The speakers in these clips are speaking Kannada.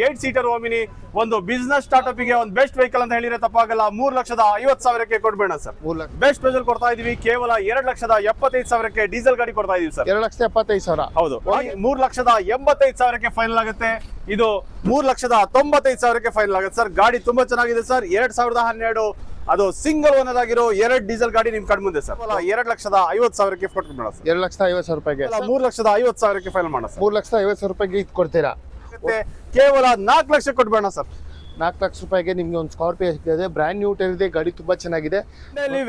8 ಸೀಟರ್ ಓಮಿನಿ ಒಂದು ಬಿಸ್ನೆಸ್ ಸ್ಟಾರ್ಟ್ಅಪ್ ಗೆ ಒಂದು ಬೆಸ್ಟ್ ವೆಹಿಕಲ್ ಅಂತ ಹೇಳಿದ್ರೆ ತಪ್ಪಾಗಲ್ಲ. 3,50,000ಕ್ಕೆ ಕೊಡ್ಬೇಡ ಸರ್. ಬೆಸ್ಟ್ ಪ್ರೈಸ್ ಕೊಡ್ತಾ ಇದೀವಿ. ಕೇವಲ 2,75,000ಕ್ಕೆ ಡೀಸೆಲ್ ಗಾಡಿ ಕೊಡ್ತಾ ಇದೀವಿ ಸರ್. 2,75,000. ಹೌದು. 3,85,000ಕ್ಕೆ ಫೈನಲ್ ಆಗುತ್ತೆ. ಇದು 3,95,000ಕ್ಕೆ ಫೈನಲ್ ಆಗುತ್ತೆ ಸರ್. ಗಾಡಿ ತುಂಬಾ ಚೆನ್ನಾಗಿದೆ ಸರ್. 2012 ಅದು ಸಿಂಗಲ್ ಓನರ್ ಆಗಿರೋ 2 ಡೀಸೆಲ್ ಗಾಡಿ ನಿಮ್ ಕಣ್ ಮುಂದೆ ಸರ್. 2,50,000ಕ್ಕೆ ಕೊಟ್ಬಿಡೋಣ ಸರ್. 2,50,000 3,50,000ಕ್ಕೆ ಫೈನಲ್ ಮಾಡೋಣ ಸರ್. 3,50,000 ಇದು ಕೊಡ್ತೀರಾ? ಕೇವಲ 4 ಲಕ್ಷ ಕೊಟ್ಬೇಡ ಸರ್. 4 ಲಕ್ಷ ನಿಮ್ಗೆ ಒಂದು ಸ್ಕಾರ್ಪಿಯೋ ಸಿಗ್ತದೆ. ಬ್ರ್ಯಾಂಡ್ ನ್ಯೂ ಟೈರ್ ಇದೆ. ಗಾಡಿ ತುಂಬಾ ಚೆನ್ನಾಗಿದೆ.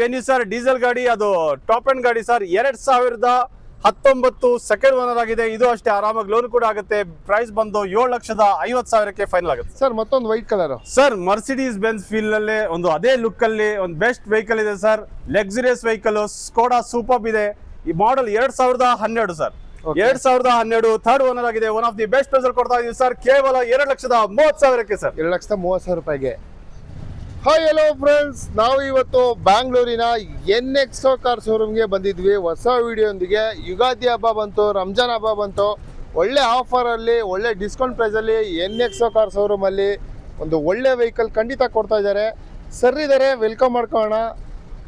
ವೆನ್ಯೂ ಸರ್ ಡೀಸೆಲ್ ಗಾಡಿ, ಅದು ಟಾಪ್ ಎಂಡ್ ಗಾಡಿ ಸರ್. 2019 ಸೆಕೆಂಡ್ ಓನರ್ ಆಗಿದೆ. ಇದು ಅಷ್ಟೇ ಆರಾಮಾಗಿ ಲೋನ್ ಕೂಡ ಆಗುತ್ತೆ. ಪ್ರೈಸ್ ಬಂದು 7,50,000ಕ್ಕೆ ಫೈನಲ್ ಆಗುತ್ತೆ ಸರ್. ಮತ್ತೊಂದು white colour sir. Mercedes Benz feel ಅಲ್ಲಿ ಒಂದು ಅದೇ ಲುಕ್ ಅಲ್ಲಿ ಒಂದು ಬೆಸ್ಟ್ ವೆಹಿಕಲ್ ಇದೆ sir. Luxurious vehicle Skoda Superb ಇದೆ. ಈ ಮಾಡೆಲ್ 2012 ಸರ್. 2012 ಥರ್ಡ್ ಓನರ್ ಆಗಿದೆ. One of the best price ಕೊಡ್ತಾ ಇದೀವಿ ಸರ್. ಕೇವಲ 2,30,000ಕ್ಕೆ ಸರ್. 2,30,000 ಹಾಯ್ ಹಲೋ ಫ್ರೆಂಡ್ಸ್, ನಾವು ಇವತ್ತು ಬ್ಯಾಂಗ್ಳೂರಿನ NXO ಕಾರ್ ಶೋರೂಮ್ಗೆ ಬಂದಿದ್ವಿ ಹೊಸ ವಿಡಿಯೋಂದಿಗೆ. ಯುಗಾದಿ ಹಬ್ಬ ಬಂತು, ರಂಜಾನ್ ಹಬ್ಬ ಬಂತು. ಒಳ್ಳೆ ಆಫರಲ್ಲಿ, ಒಳ್ಳೆ ಡಿಸ್ಕೌಂಟ್ ಪ್ರೈಸಲ್ಲಿ NXO ಕಾರ್ ಶೋರೂಮಲ್ಲಿ ಒಂದು ಒಳ್ಳೆ ವೆಹಿಕಲ್ ಖಂಡಿತ ಕೊಡ್ತಾ ಇದ್ದಾರೆ. ಸರ್ ಇದ್ದಾರೆ, ವೆಲ್ಕಮ್ ಮಾಡ್ಕೊಳ್ಳೋಣ.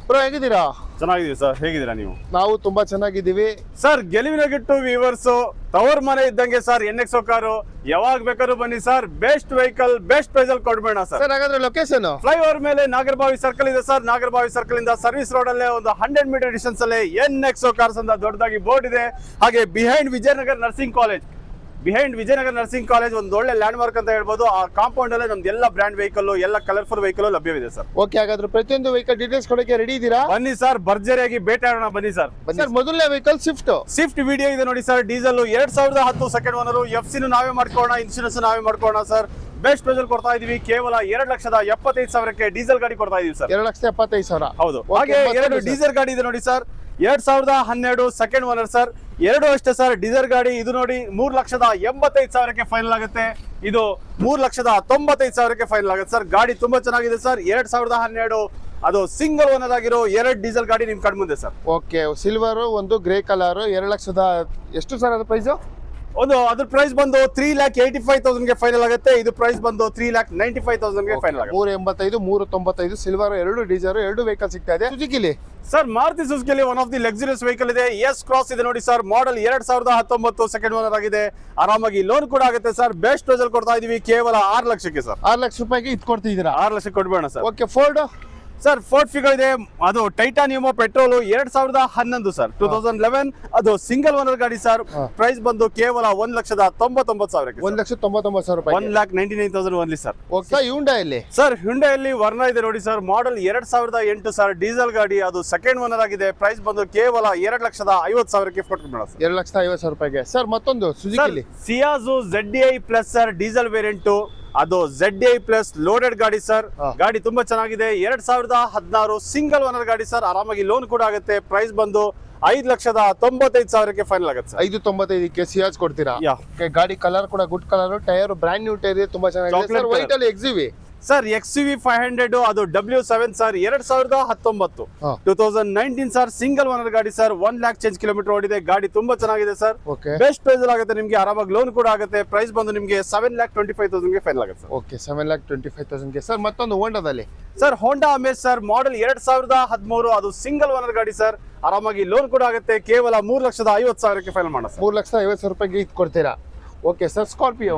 ಬ್ರೋ ಹೇಗಿದ್ದೀರಾ? ಚೆನ್ನಾಗಿದ್ದೀವಿ ಸರ್. ಹೇಗಿದ್ದೀರಾ ನೀವು? ನಾವು ತುಂಬಾ ಚೆನ್ನಾಗಿದ್ದೀವಿ ಸರ್. ಗೆಲುವಿನ ಗಿಟ್ಟು ವ್ಯೂವರ್ಸ್ ತವರ್ ಮನೆ ಇದ್ದಂಗೆ ಸರ್. NXO ಕಾರು ಯಾವಾಗ ಬೇಕಾದ್ರೂ ಬನ್ನಿ sir. Best vehicle best price ಅಲ್ಲಿ ಕೊಡ್ಬೇಡ ಸರ್. ಹಾಗಾದ್ರೆ ಲೊಕೇಶನ್ ಫ್ಲೈಓವರ್ ಮೇಲೆ ನಾಗರಬಾವಿ ಸರ್ಕಲ್ ಇದೆ ಸರ್. ನಾಗರಬಾವಿ ಸರ್ಕಲ್ ಇಂದ ಸರ್ವಿಸ್ ರೋಡ್ ಅಲ್ಲೇ ಒಂದು 100 ಮೀಟರ್ ಡಿಸ್ಟೆನ್ಸ್ ಅಲ್ಲಿ NXO ಕಾರ್ಸ್ ಅಂತ ದೊಡ್ಡದಾಗಿ ಬೋರ್ಡ್ ಇದೆ. ಹಾಗೆ ಬಿಹೈಂಡ್ ವಿಜಯನಗರ ನರ್ಸಿಂಗ್ ಕಾಲೇಜ್ ಒಂದು ಒಳ್ಳೆ ಲ್ಯಾಂಡ್ ಮಾರ್ಕ್ ಅಂತ ಹೇಳ್ಬೋದು. ಆ ಕಾಂಪೌಂಡ್ ಅಲ್ಲೇ ನಮ್ದು ಎಲ್ಲ ಬ್ರ್ಯಾಂಡ್ ವೆಹಿಕಲ್, ಎಲ್ಲ ಕಲರ್ಫುಲ್ ವೆಹಿಕಲ್ ಲಭ್ಯವಿದೆ ಸರ್. ಓಕೆ, ಹಾಗಾದ್ರೆ ಪ್ರತಿಯೊಂದು ವೆಹಿಕಲ್ ಡೀಟೇಲ್ಸ್ ಕೊಡಕ್ಕೆ ರೆಡಿ ಇದ್ದೀರಾ? ಬನ್ನಿ ಸರ್, ಭರ್ಜರಿಯಾಗಿ ಬೇಟೆಯಾಡೋಣ. ಬನ್ನಿ ಸರ್. ಮೊದಲನೇ ವೆಹಿಕಲ್ ಸ್ವಿಫ್ಟ್ ವಿಡಿಯೋ ಇದೆ ನೋಡಿ sir. Diesel 2010 second owner. FC ನಾವೇ ಮಾಡ್ಕೊಳ್ಳೋಣ, ಇನ್ಶೂರೆನ್ಸ್ ನಾವೇ ಮಾಡ್ಕೊಳ್ಳೋಣ ಸರ್. ಬೆಸ್ಟ್ ಪ್ರೈಸ್ ಕೊಡ್ತಾ ಇದೀವಿ. ಕೇವಲ 2,75,000ಕ್ಕೆ ಡೀಸೆಲ್ ಗಾಡಿ ಕೊಡ್ತಾ ಇದೀವಿ ಸರ್. 2,75,000. ಹೌದು. ಹಾಗೆ 2 ಡೀಸೆಲ್ ಗಾಡಿ ಇದೆ ನೋಡಿ ಸರ್. 2012 second owner sir. 2 ಅಷ್ಟೇ ಸರ್ ಡೀಸೆಲ್ ಗಾಡಿ. ಇದು ನೋಡಿ 3,85,000ಕ್ಕೆ ಫೈನಲ್ ಆಗುತ್ತೆ. ಇದು 3,95,000ಕ್ಕೆ ಫೈನಲ್ ಆಗುತ್ತೆ ಸರ್. ಗಾಡಿ ತುಂಬಾ ಚೆನ್ನಾಗಿದೆ ಸರ್. 2012 ಅದು ಸಿಂಗಲ್ ಓನರ್ ಆಗಿರೋ 2 ಡೀಸೆಲ್ ಗಾಡಿ ನಿಮ್ ಕಣ್ ಮುಂದೆ ಸರ್. ಓಕೆ, ಸಿಲ್ವರ್ ಒಂದು ಗ್ರೇ ಕಲರ್. 2,00,000 ಎಷ್ಟು ಸರ್ ಅದು ಪ್ರೈಸ್? ಅದ್ರ ಪ್ರೈಸ್ ಬಂದು 3,85,000ಗೆ ಫೈನಲ್ ಆಗುತ್ತೆ. ಇದು ಪ್ರೈಸ್ ಬಂದು 3,95,000ಗೆ ಫೈನಲ್ ಆಗುತ್ತೆ. 385, 395 ಸಿಲ್ವರ್, 2 ಡೀಸೆಲ್, 2 ವೆಹಿಕಲ್ ಸಿಗ್ತಾ ಇದೆ. ಸುಜುಕಿಲಿ ಸರ್, ಮಾರುತಿ ಸುಜುಕಿಲಿ one of the luxurious vehicle ಇದೆ. ಎಸ್ ಕ್ರಾಸ್ ಇದೆ ನೋಡಿ ಸರ್. ಮಾಡೆಲ್ 2019 ಸೆಕೆಂಡ್ ಓನರ್ ಆಗಿದೆ. ಆರಾಮಾಗಿ ಲೋನ್ ಕೂಡ ಆಗುತ್ತೆ ಸರ್. ಬೆಸ್ಟ್ ಪ್ರೈಸ್ ಅಲ್ಲಿ ಕೊಡ್ತಾ ಇದೀವಿ. ಕೇವಲ 6 ಲಕ್ಷಕ್ಕೆ ಸರ್. 6 ಲಕ್ಷ ರೂಪಾಯಿಗೆ ಇದು ಕೊಡ್ತಿದ್ದೀರಾ? 6 ಲಕ್ಷ ಕೊಡ್ಬೇಡ sir. Okay, Ford sir. Ford ಫಿಗರ್ ಇದೆ. ಅದು ಟೈಟಾನಿಯಮೋ ಪೆಟ್ರೋಲ್ 2011 ಸರ್. 2011 ಅದು ಸಿಂಗಲ್ ಓನರ್ ಗಾಡಿ ಸರ್. ಪ್ರೈಸ್ ಬಂದು ಕೇವಲ 1,99,000ಕ್ಕೆ. 1,99,000 ರೂಪಾಯಿ. 1,99,000 ಓನ್ಲಿ ಸರ್. ಓಕೆ, ಹ್ಯುಂಡೈಯಲ್ಲಿ ಸರ್. ಹ್ಯುಂಡೈಯಲ್ಲಿ ವರ್ನಾ ಇದೆ ನೋಡಿ ಸರ್. Model 2008 sir. ಡೀಸೆಲ್ ಗಾಡಿ, ಅದು ಸೆಕೆಂಡ್ ಓನರ್ ಆಗಿದೆ. ಪ್ರೈಸ್ ಬಂದು ಕೇವಲ 2,50,000ಕ್ಕೆ ಕೊಟ್ಬಿಡೋಣ ಸರ್. 2,50,000 ರೂಪಾಯಿಗೆ. ಸರ್ ಮತ್ತೊಂದು ಸುಜುಕಿಲಿ Ciaz ZDI plus sir. Diesel variant, ಅದು ZDI ಪ್ಲಸ್ ಲೋಡೆಡ್ ಗಾಡಿ ಸರ್. ಗಾಡಿ ತುಂಬಾ ಚೆನ್ನಾಗಿದೆ. 2016 ಸಿಂಗಲ್ ಓನರ್ ಗಾಡಿ ಸರ್. ಆರಾಮಾಗಿ ಲೋನ್ ಕೂಡ ಆಗುತ್ತೆ. ಪ್ರೈಸ್ ಬಂದು 5,95,000ಕ್ಕೆ ಫೈನಲ್ ಆಗುತ್ತೆ ಸರ್. 5,95,000ಕ್ಕೆ ಸಿಯಾಜ್ ಕೊಡ್ತೀರಾ? ಗಾಡಿ ಕಲರ್ ಕೂಡ good colour. Tyre brand new tyre ಇದೆ, ತುಂಬಾ ಚೆನ್ನಾಗಿದೆ ಸರ್. ವೈಟ್ ಅಲ್ಲಿ XUV ಸರ್. XUV 500 ಅದು W7 sir. 2019 2019 sir. Single owner ಗಾಡಿ ಸರ್. 1 lakh ಚೇಂಜ್ ಕಿಲೋಮೀಟರ್ ಓಡಿದೆ. ಗಾಡಿ ತುಂಬಾ ಚೆನ್ನಾಗಿದೆ ಸರ್. ಬೆಸ್ಟ್ ಪ್ರೈಸ್ ಆಗುತ್ತೆ ನಿಮ್ಗೆ. ಆರಾಮಾಗಿ ಲೋನ್ ಕೂಡ ಆಗುತ್ತೆ. ಪ್ರೈಸ್ ಬಂದು ನಿಮ್ಗೆ 7,25,000ಗೆ ಫೈನಲ್ ಆಗುತ್ತೆ ಸರ್. ಓಕೆ, 7,25,000ಗೆ. ಸರ್ ಮತ್ತೊಂದು ಹೋಂಡಾದಲ್ಲಿ sir. Honda Amaze sir. Model 2013 ಅದು ಸಿಂಗಲ್ ಓನರ್ ಗಾಡಿ ಸರ್. ಆರಾಮಾಗಿ ಲೋನ್ ಕೂಡ ಆಗುತ್ತೆ. ಕೇವಲ 3,50,000ಕ್ಕೆ ಫೈನಲ್ ಮಾಡೋಣ ಸರ್. 3,50,000 ರೂಪಾಯಿಗೆ ಇದು ಕೊಡ್ತೀರಾ? Okay sir. Scorpio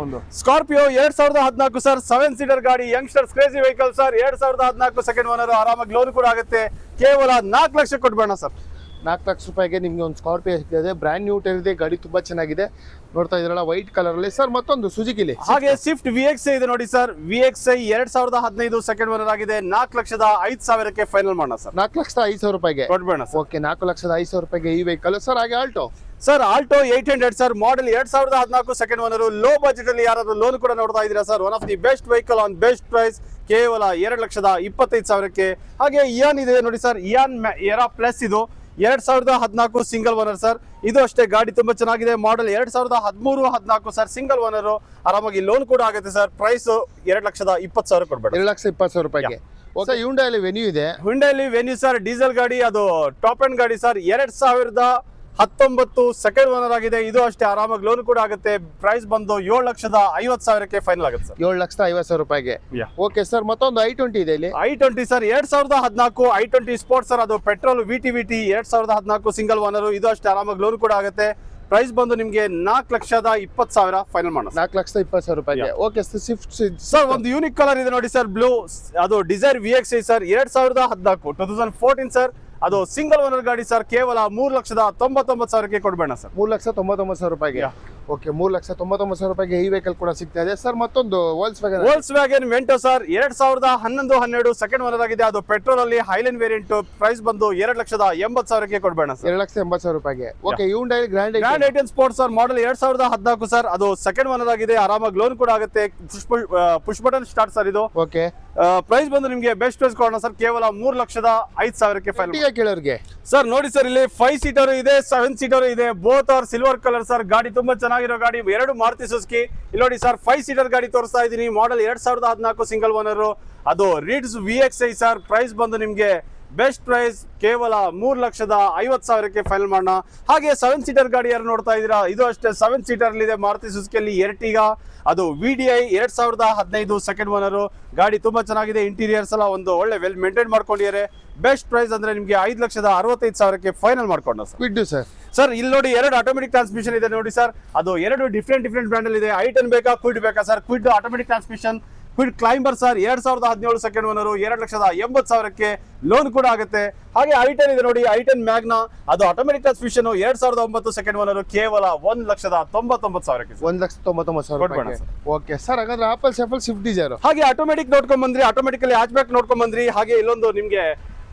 2014 sir. 7 seater ಗಾಡಿ, youngsters crazy vehicle sir. 2014 second owner. ಆರಾಮಾಗಿ ಲೋನ್ ಕೂಡ ಆಗುತ್ತೆ. ಕೇವಲ 4 ಲಕ್ಷ ಕೊಟ್ಬೇಡ ಸರ್. 4 ಲಕ್ಷ ರೂಪಾಯಿಗೆ ನಿಮ್ಗೆ ಒಂದು ಸ್ಕಾರ್ಪಿಯೋ ಸಿಗ್ತದೆ. ಬ್ರ್ಯಾಂಡ್ ನ್ಯೂ ಟೈರ್ ಇದೆ. ಗಾಡಿ ತುಂಬಾ ಚೆನ್ನಾಗಿದೆ. ನೋಡ್ತಾ ಇದ್ರಲ್ಲ ವೈಟ್ ಕಲರ್ ಅಲ್ಲಿ. ಸರ್ ಮತ್ತೊಂದು ಸುಜುಕಿಲಿ ಹಾಗೆ ಸ್ವಿಫ್ಟ್ VXI ಇದೆ ನೋಡಿ ಸರ್. VXI 2015 ಸೆಕೆಂಡ್ ಓನರ್ ಆಗಿದೆ. 4,05,000ಕ್ಕೆ ಫೈನಲ್ ಮಾಡೋಣ ಸರ್. 4,05,000 ರೂಪಾಯಿಗೆ ಕೊಡ್ಬೇಡ ಸರ್. ಓಕೆ, 4,05,000 ರೂಪಾಯಿಗೆ ಈ ವೆಹಿಕಲ್ ಸರ್. ಹಾಗೆ Alto sir. Alto 800 sir. Model 2014 second owner. Low budget ಅಲ್ಲಿ ಯಾರಾದ್ರೂ ಲೋನ್ ಕೂಡ ನೋಡ್ತಾ ಇದ್ದೀರಾ sir? One of the best vehicle on best price. ಕೇವಲ 2,25,000ಕ್ಕೆ. ಹಾಗೆ ಇಯಾನ್ ಇದೆ ನೋಡಿ ಸರ್. Ian era plus. ಇದು 2014 ಸಿಂಗಲ್ ಓನರ್ ಸರ್. ಇದು ಅಷ್ಟೇ ಗಾಡಿ ತುಂಬಾ ಚೆನ್ನಾಗಿದೆ. Model 2013-14 sir. Single owner. ಆರಾಮಾಗಿ ಲೋನ್ ಕೂಡ ಆಗುತ್ತೆ ಸರ್. ಪ್ರೈಸ್ 2,20,000 ಕೊಡ್ಬೇಡ. 2,20,000 ರೂಪಾಯಿಗೆ. ಓಕೆ, ಹ್ಯುಂಡೈಯಲ್ಲಿ ವೆನ್ಯೂ ಇದೆ. ಹ್ಯುಂಡೈಯಲ್ಲಿ ವೆನ್ಯೂ ಸರ್. ಡೀಸೆಲ್ ಗಾಡಿ, ಅದು ಟಾಪ್ ಎಂಡ್ ಗಾಡಿ ಸರ್. 19 ಸೆಕೆಂಡ್ ಓನರ್ ಆಗಿದೆ. ಇದು ಅಷ್ಟೇ ಆರಾಮಾಗಿ ಲೋನ್ ಕೂಡ ಆಗುತ್ತೆ. ಪ್ರೈಸ್ ಬಂದು 7,50,000 ಫೈನಲ್ ಆಗುತ್ತೆ ಸರ್. 7,50,000 ರೂಪಾಯಿಗೆ. Yeah. ಓಕೆ ಸರ್, ಮತ್ತೊಂದು i20 ಇದೆ ಇಲ್ಲಿ. i20 sir 2014 i20 sports sir. ಅದು ಪೆಟ್ರೋಲ್ VT 2014 ಸಿಂಗಲ್ ಓನರ್. ಇದು ಅಷ್ಟೇ ಆರಾಮಾಗಿ ಲೋನ್ ಕೂಡ ಆಗುತ್ತೆ. ಪ್ರೈಸ್ ಬಂದು ನಿಮ್ಗೆ 4,20,000 ಫೈನಲ್ ಮಾಡೋಣ. 4,20,000 ರೂಪಾಯಿಗೆ. ಓಕೆ ಸ್ವಿಫ್ಟ್ ಸರ್ ಒಂದು ಯೂನಿಕ್ ಕಲರ್ ಇದೆ ನೋಡಿ ಸರ್, ಬ್ಲೂ. ಅದು ಡಿಸೈರ್ VXi ಸರ್ 2014 ಸರ್. ಅದು ಸಿಂಗಲ್ ಓನರ್ ಗಾಡಿ ಸರ್. ಕೇವಲ 3,99,000 ಕೊಡ್ಬೇಡ ಸರ್. 3,99,000 ರೂಪಾಯಿಗೆ. ಓಕೆ 3,99,000 ರೂಪಾಯಿಗೆ ಈ ವೆಹಿಕಲ್ ಕೂಡ ಸಿಗ್ತಾ ಇದೆ ಸರ್. ಮತ್ತೊಂದು Volks wagon Vento sir 2011-12 second owner ಆಗಿದೆ. ಅದು ಪೆಟ್ರೋಲ್ ಅಲ್ಲಿ ಹೈಲೈನ್ ವೇರಿಯಂಟ್. ಪ್ರೈಸ್ ಬಂದು 2,80,000 ಕೊಡ್ಬೇಡ ಸರ್. 2,80,000 ರೂಪಾಯಿಗೆ. Okay Hyundai grand i ten sports sir model 2014 sir. ಅದು ಸೆಕೆಂಡ್ ಓನರ್ ಆಗಿದೆ. ಆರಾಮಾಗಿ ಲೋನ್ ಕೂಡ ಆಗುತ್ತೆ. ಪುಷ್ ಬಟನ್ ಸ್ಟಾರ್ಟ್ ಸರ್ ಇದು. ಓಕೆ ಪ್ರೈಸ್ ಬಂದು ನಿಮಗೆ ಬೆಸ್ಟ್ ಪ್ರೈಸ್ ಕೊಡೋಣ ಸರ್. ಕೇವಲ 3,05,000 ಫೈನಲ್ ಕೇಳೋರಿಗೆ ಸರ್. ನೋಡಿ ಸರ್ ಇಲ್ಲಿ 5 ಸೀಟರ್ ಇದೆ, 7 ಸೀಟರ್ ಇದೆ. Both are silver colour sir. ಗಾಡಿ ತುಂಬಾ ಚೆನ್ನಾಗಿರೋ ಗಾಡಿ. 2 ಮಾರುತಿ ಸುಜುಕಿ. ಇಲ್ಲಿ ನೋಡಿ ಸರ್ 5 ಸೀಟರ್ ಗಾಡಿ ತೋರಿಸ್ತಾ ಇದ್ದೀನಿ. Model 2014 single owner. ಅದು ರೀಡ್ಸ್ VXi ಸರ್. ಪ್ರೈಸ್ ಬಂದು ನಿಮ್ಗೆ ಬೆಸ್ಟ್ ಪ್ರೈಸ್ ಕೇವಲ 3,50,000 ಫೈನಲ್ ಮಾಡೋಣ. ಹಾಗೆ 7 ಸೀಟರ್ ಗಾಡಿ ಯಾರು ನೋಡ್ತಾ ಇದ್ದೀರಾ, ಇದು ಅಷ್ಟೇ 7 ಸೀಟರ್ ಇದೆ. ಮಾರುತಿ ಸುಜುಕಿಯಲ್ಲಿ ಎರ್ಟಿಗಾ. ಅದು VDI 2015 ಸೆಕೆಂಡ್ ಓನರ್. ಗಾಡಿ ತುಂಬಾ ಚೆನ್ನಾಗಿದೆ. ಇಂಟೀರಿಯರ್ಸ್ ಎಲ್ಲ ಒಂದು ಒಳ್ಳೆ ವೆಲ್ ಮೇಂಟೈನ್ ಮಾಡ್ಕೊಂಡಿದ್ದಾರೆ. ಬೆಸ್ಟ್ ಪ್ರೈಸ್ ಅಂದ್ರೆ ನಿಮ್ಗೆ 5,65,000 ಫೈನಲ್ ಮಾಡ್ಕೊಂಡ ಸರ್. Kwid sir. ಸರ್ ಇಲ್ಲಿ ನೋಡಿ 2 ಆಟೋಮೆಟಿಕ್ ಟ್ರಾನ್ಸ್ಮಿಷನ್ ಇದೆ ನೋಡಿ ಸರ್. ಅದು 2 ಡಿಫ್ರೆಂಟ್ ಬ್ರ್ಯಾಂಡ್ ಅಲ್ಲಿ ಇದೆ. i10 ಬೇಕಾ ಕ್ವಿಡ್ ಬೇಕಾ sir? Kwid automatic transmission. Kwid climber sir 2017 second owner. 2,80,000 loan ಕೂಡ ಆಗುತ್ತೆ. ಹಾಗೆ i10 ಇದೆ ನೋಡಿ, i10 ಮ್ಯಾಗ್ನಾ. ಅದು ಆಟೋಮೆಟಿಕ್ ಟ್ರಾನ್ಸ್ಮಿಷನ್ 2009 ಸೆಕೆಂಡ್ ಓನರ್. ಕೇವಲ 1,99,000 1,99,000. ಓಕೆ ಸರ್, ಹಾಗಾದ್ರೆ ಆಪಲ್ ಸೆಫಲ್ ಸ್ವಿಫ್ಟ್ ಡಿಸೈರ್. ಹಾಗೆ ಆಟೋಮೆಟಿಕ್ ನೋಡ್ಕೊಂಡ್ ಬಂದ್ರಿ. ಆಟೋಮೆಟಿಕಲಿ ಹ್ಯಾಚ್ ಬ್ಯಾಕ್ ನೋಡ್ಕೊಂಡ್ ಬಂದ್ರಿ. ಹಾಗೆ ಇಲ್ಲೊಂದು ನಿಮ್ಗೆ